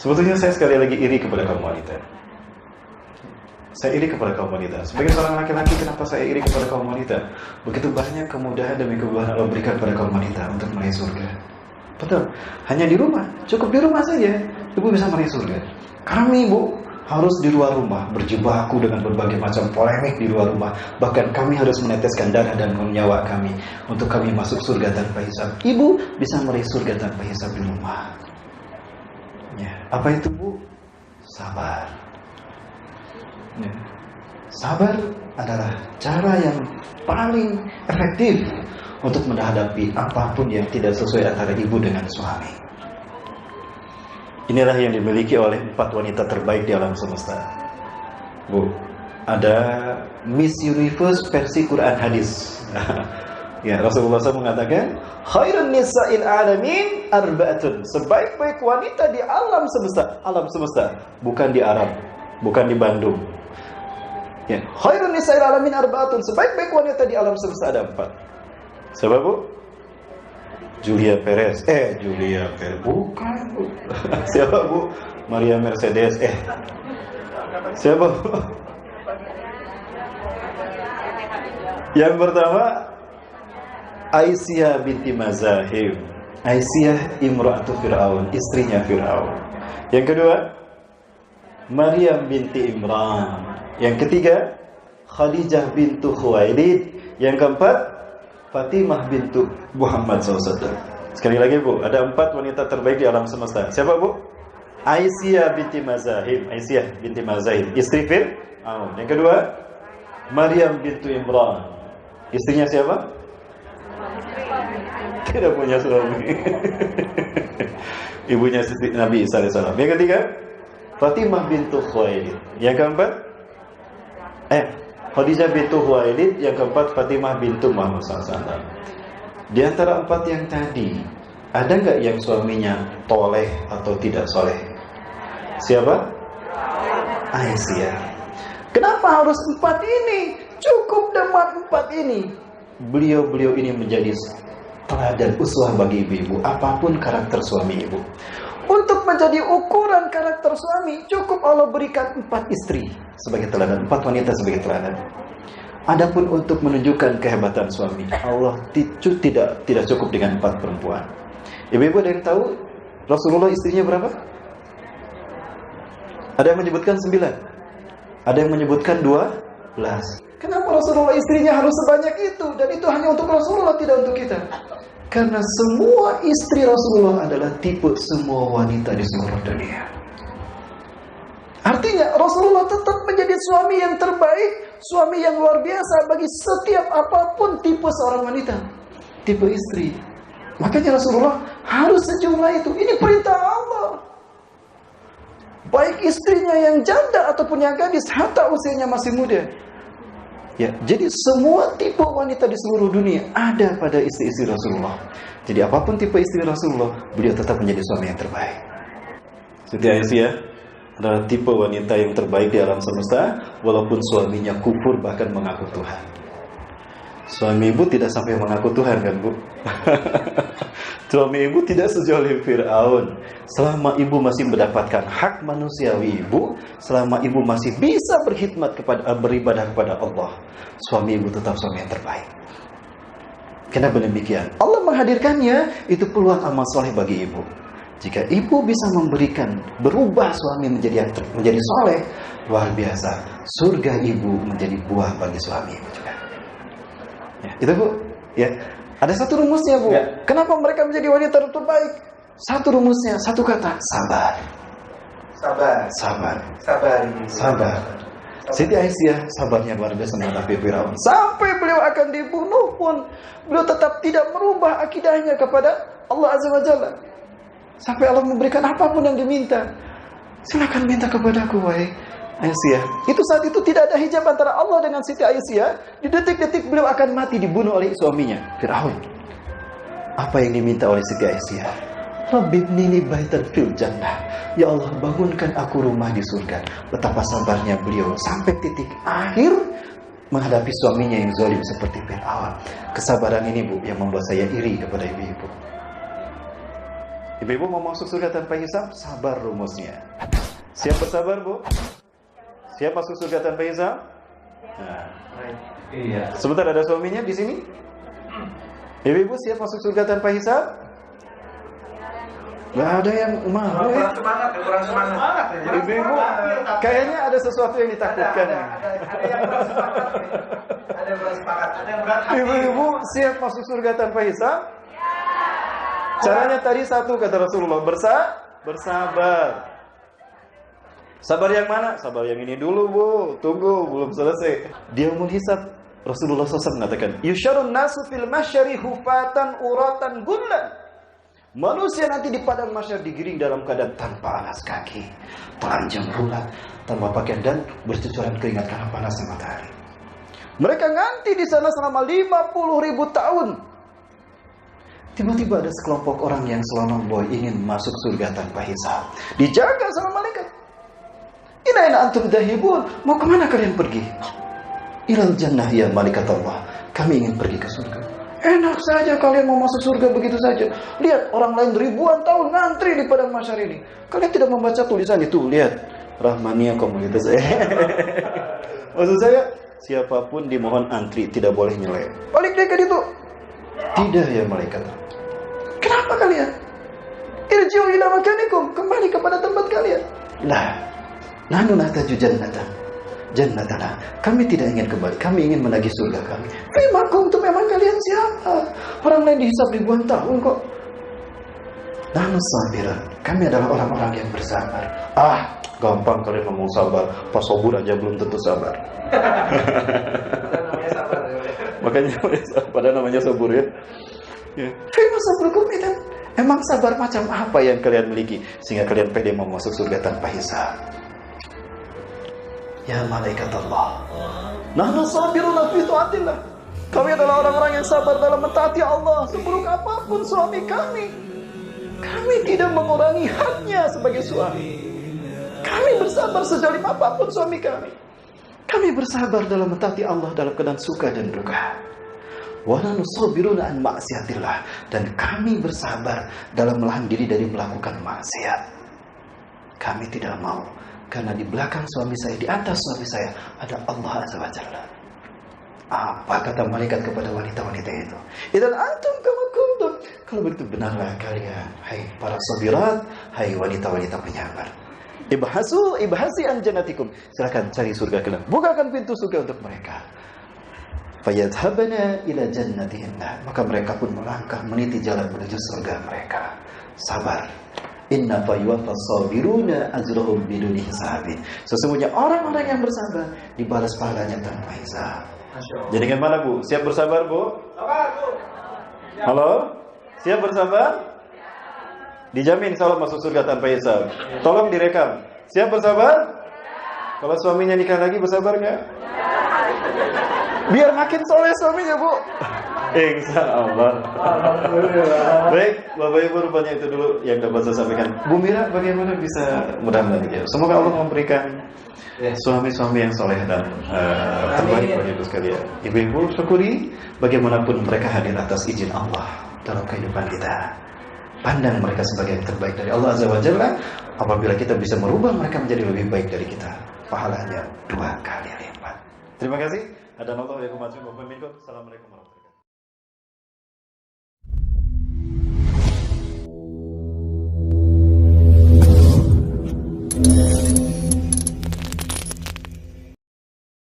Sebetulnya saya sekali lagi iri kepada kaum wanita. Saya iri kepada kaum wanita. Sebagai seorang laki-laki, kenapa saya iri kepada kaum wanita? Begitu banyak kemudahan demi kemudahan Allah berikan kepada kaum wanita untuk meraih surga. Betul. Hanya di rumah, cukup di rumah saja ibu bisa meraih surga. Kami, Bu, harus di luar rumah berjibaku dengan berbagai macam polemik di luar rumah. Bahkan kami harus meneteskan darah dan nyawa kami untuk kami masuk surga tanpa hisab. Ibu bisa meraih surga tanpa hisab di rumah. Ya, apa itu, Bu? Sabar. Ya. Sabar adalah cara yang paling efektif untuk menghadapi apapun yang tidak sesuai antara ibu dengan suami. Inilah yang dimiliki oleh 4 wanita terbaik di alam semesta. Bu, ada Miss Universe versi Quran hadis. Ya, Rasulullah SAW mengatakan, khairun nisa'il alamin arba'atun. Sebaik-baik wanita di alam semesta, bukan di Arab, bukan di Bandung. Ya, khairun nisa'il alamin arba'atun. Sebaik-baik wanita di alam semesta ada 4. Siapa, Bu? Julia Perez. Bukan, Bu. Siapa, Bu? Maria Mercedes. Siapa, Bu? Yang pertama, Aisyah binti Mazahim. Aisyah imra'atu Fir'aun, istrinya Fir'aun. Yang kedua, Maryam binti Imran. Yang ketiga, Khadijah bintu Khuwailid. Yang keempat, Fatimah bintu Muhammad SAW. Sekali lagi, Bu, ada 4 wanita terbaik di alam semesta. Siapa, Bu? Aisyah binti Mazahim. Aisyah binti Mazahim, istri Fir'aun. Yang kedua, Maryam bintu Imran. Istrinya siapa? Tidak punya suami. Ibunya Nabi Isa AS. Yang ketiga, Fatimah bintu Khuwailid. Yang keempat, Khadijah bintu Khuwailid. Yang keempat, Fatimah bintu Muhammad SAW. Di antara 4 yang tadi, ada nggak yang suaminya toleh atau tidak soleh? Siapa? Aisyah. Kenapa harus 4 ini? Cukup dengan 4 ini. Beliau ini menjadi teladan uswah bagi ibu-ibu, apapun karakter suami ibu. Untuk menjadi ukuran karakter suami, cukup Allah berikan 4 istri sebagai teladan, 4 wanita sebagai teladan. Adapun untuk menunjukkan kehebatan suami, Allah tidak cukup dengan 4 perempuan. Ibu-ibu ada yang tahu Rasulullah istrinya berapa? Ada yang menyebutkan 9, ada yang menyebutkan 12. Kenapa Rasulullah istrinya harus sebanyak itu? Dan itu hanya untuk Rasulullah, tidak untuk kita. Karena semua istri Rasulullah adalah tipe semua wanita di seluruh dunia. Artinya Rasulullah tetap menjadi suami yang terbaik, suami yang luar biasa bagi setiap apapun tipe seorang wanita, tipe istri. Makanya Rasulullah harus sejumlah itu. Ini perintah Allah. Baik istrinya yang janda ataupun yang gadis, hatta usianya masih muda. Ya, jadi semua tipe wanita di seluruh dunia ada pada istri-istri Rasulullah. Jadi apapun tipe istri Rasulullah, beliau tetap menjadi suami yang terbaik. Siti Aisyah adalah tipe wanita yang terbaik di alam semesta, walaupun suaminya kufur bahkan mengaku Tuhan. Suami ibu tidak sampai mengaku Tuhan, kan, Bu? Suami ibu tidak sejolim Fir'aun. Selama ibu masih mendapatkan hak manusiawi ibu, selama ibu masih bisa beribadah kepada Allah, suami ibu tetap suami yang terbaik. Kenapa demikian? Allah menghadirkannya, itu peluang amal soleh bagi ibu. Jika ibu bisa berubah suami menjadi soleh, luar biasa. Surga ibu menjadi buah bagi suami ibu juga. Ya, itu, Bu. Ya. Ada satu rumusnya, Bu. Ya. Kenapa mereka menjadi wanita terbaik? Satu rumusnya, satu kata, sabar. Sabar. Siti Aisyah sabarnya luar biasa menghadapi Firaun. Sampai beliau akan dibunuh pun, beliau tetap tidak merubah akidahnya kepada Allah Azza wa Jalla. Sampai Allah memberikan apapun yang diminta. Silakan minta kepadaku, wahai Aisyah. Itu saat itu tidak ada hijab antara Allah dengan Siti Aisyah. Di detik-detik beliau akan mati dibunuh oleh suaminya, Firaun. Apa yang diminta oleh Siti Aisyah? Rabbibnili baitan fil jannah. Ya Allah, bangunkan aku rumah di surga. Betapa sabarnya beliau sampai titik akhir menghadapi suaminya yang zalim seperti Firaun. Kesabaran ini, Bu, yang membuat saya iri kepada ibu-ibu. Ibu-ibu mau masuk surga tanpa hisab? Sabar rumusnya. Siap bersabar, Bu? Siap masuk surga tanpa hisab? Nah. Iya. Sebentar, ada suaminya di sini? Ibu-ibu siap masuk surga tanpa hisab? Gak ada yang mau. Kurang semangat. Ibu-ibu, kayaknya ada sesuatu yang ditakutkan. Ada yang kurang semangat. Ada yang kurang semangat. Ada yang berat hati. Ibu-ibu siap masuk surga tanpa hisab? Caranya tadi satu kata Rasulullah, bersabar. Sabar yang mana? Sabar yang ini dulu, Bu. Tunggu, belum selesai. Dia menghisab. Rasulullah SAW mengatakan, "Yusyarun nasu fil masyari hufatan uratan gullan." Manusia nanti di padang mahsyar digiring dalam keadaan tanpa alas kaki, telanjang rulat, tanpa pakaian dan bercucuran keringat karena panasnya matahari. Mereka nanti di sana selama 50.000 tahun. Tiba-tiba ada sekelompok orang yang selonong boy ingin masuk surga tanpa hisab. Dijaga sama malaikat. Ina antum dahibun. Mau kemana kalian pergi? Ilal jannah ya malaikat Allah. Kami ingin pergi ke surga. Enak saja kalian mau masuk surga begitu saja. Lihat orang lain ribuan tahun ngantri di padang mahsyar ini. Kalian tidak membaca tulisan itu. Lihat Rahmania komunitas. Maksud saya, siapapun dimohon antri, tidak boleh nyelek. Balik deh ke itu. Tidak ya malaikat. Kenapa kalian? Irji'u ila makanikum. Kembali kepada tempat kalian. Lah, nahnu nahtaju jannatana. Kami tidak ingin kembali. Kami ingin menagih surga kami. Fima kuntum, memang kalian siapa? Orang lain dihisab ribuan tahun kok. Nahnu sabiran. Kami adalah orang-orang yang bersabar. Ah, gampang kalian ngomong sabar. Pas sobur aja belum tentu sabar. Makanya pada namanya sabur ya. Fima sabrukum itu. Emang sabar macam apa yang kalian miliki sehingga kalian pede mau masuk surga tanpa hisab? Ya malaikat Allah, nahnu sabiruna fi taatillah. Kami adalah orang-orang yang sabar dalam mentaati Allah. Seburuk apapun suami kami, kami tidak mengurangi haknya sebagai suami. Kami bersabar sejalim apapun suami kami. Kami bersabar dalam mentaati Allah dalam keadaan suka dan duka. Wa nahnu sabiruna an ma'siyatillah, dan kami bersabar dalam menahan diri dari melakukan maksiat. Kami tidak mau, karena di belakang suami saya, di atas suami saya ada Allah Azza wa Jalla. Apa kata malaikat kepada wanita-wanita itu? Idzan antum kama kuntum. Kalau begitu benarlah kalian, hai para sabirat, hai wanita-wanita penyabar. Ibhasi an jannatikum. Silakan cari surga kalian. Bukakan pintu surga untuk mereka. Fayadhabana ila jannatihinna. Maka mereka pun melangkah meniti jalan menuju surga mereka. Sabar. Inna fayuwaffas sabiruna ajrahum biduni hisabin. Sesungguhnya orang-orang yang bersabar dibalas pahalanya tanpa hisab. Jadi gimana, Bu? Siap bersabar, Bu? Sabar, Bu. Halo? Siap bersabar? Dijamin insya Allah masuk surga tanpa hisab. Tolong direkam. Siap bersabar? Kalau suaminya nikah lagi bersabar nggak? Biar makin soleh suaminya, Bu. Insya Allah. Baik, Bapak Ibu, rupanya itu dulu yang dapat saya sampaikan. Bu Mira, bagaimana bisa mudah-mudahan ya? Semoga Allah memberikan suami-suami yang soleh dan terbaik bagi ibu sekalian. Ibu-ibu, syukuri bagaimanapun mereka hadir atas izin Allah dalam kehidupan kita. Pandang mereka sebagai yang terbaik dari Allah Azza wa Jalla. Apabila kita bisa merubah mereka menjadi lebih baik dari kita, pahalanya 2 kali lipat. Terima kasih. Assalamualaikum warahmatullahi wabarakatuh.